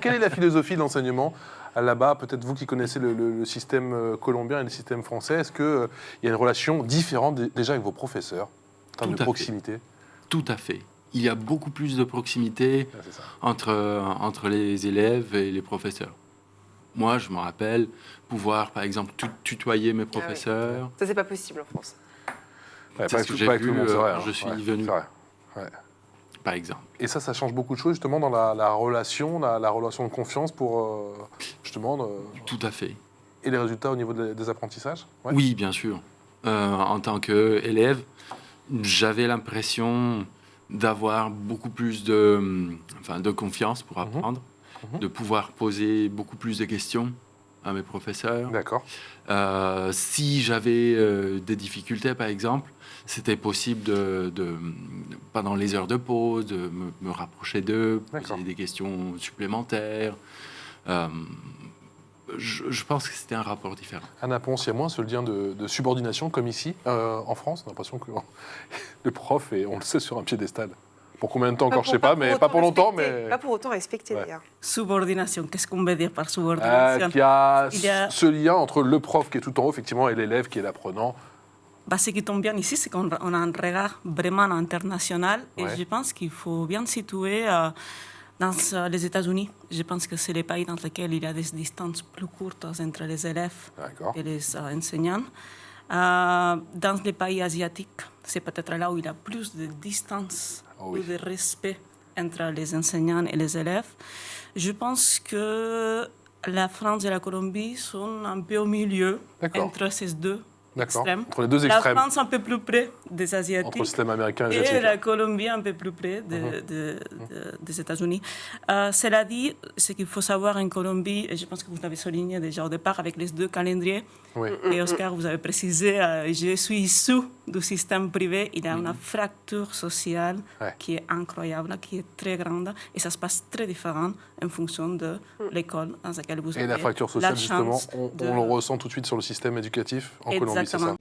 quelle est la philosophie de l'enseignement là-bas? Peut-être vous qui connaissez le système colombien et le système français, est-ce qu'il y a une relation différente déjà avec vos professeurs en termes de proximité? Tout à fait. Il y a beaucoup plus de proximité entre les élèves et les professeurs. Moi, je me rappelle pouvoir, par exemple, tutoyer mes professeurs. Oui. Ça, c'est pas possible en France. Ouais, c'est ce que j'ai vu quand je suis venu, par exemple. Et ça change beaucoup de choses, justement, dans la relation, la relation de confiance pour, justement... Tout à fait. Et les résultats au niveau des apprentissages? Oui, bien sûr. En tant qu'élève, j'avais l'impression d'avoir beaucoup plus de confiance pour apprendre, de pouvoir poser beaucoup plus de questions à mes professeurs. D'accord. Si j'avais des difficultés, par exemple, c'était possible pendant les heures de pause, de me rapprocher d'eux, poser des questions supplémentaires. Je pense que c'était un rapport différent. Anna Ponce, il y a moins ce lien de subordination comme ici, en France. On a l'impression que le prof est, on le sait, sur un piédestal. Pour combien de temps encore, je ne sais pas, mais pas pour longtemps. Mais... Pas pour autant respecté, d'ailleurs. Subordination, qu'est-ce qu'on veut dire par subordination? Il y a ce lien entre le prof qui est tout en haut, effectivement, et l'élève qui est l'apprenant. Ce qui tombe bien ici, c'est qu'on a un regard vraiment international. Et Ouais. je pense qu'il faut bien situer dans les États-Unis. Je pense que c'est les pays dans lesquels il y a des distances plus courtes entre les élèves et les enseignants. Dans les pays asiatiques, c'est peut-être là où il y a plus de distance, plus de respect entre les enseignants et les élèves. Je pense que la France et la Colombie sont un peu au milieu entre ces deux extrêmes. Entre les deux extrêmes. La France un peu plus près des Asiatiques. Entre le système américain et asiatique. Et la Colombie un peu plus près des États-Unis. Cela dit, ce qu'il faut savoir en Colombie, et je pense que vous l'avez souligné déjà au départ avec les deux calendriers, et Oscar, vous avez précisé, je suis issu du système privé, il y a une fracture sociale qui est incroyable, qui est très grande, et ça se passe très différent en fonction de l'école dans laquelle vous avez Et la fracture sociale, justement, on de... le ressent tout de suite sur le système éducatif en Colombie, c'est ça?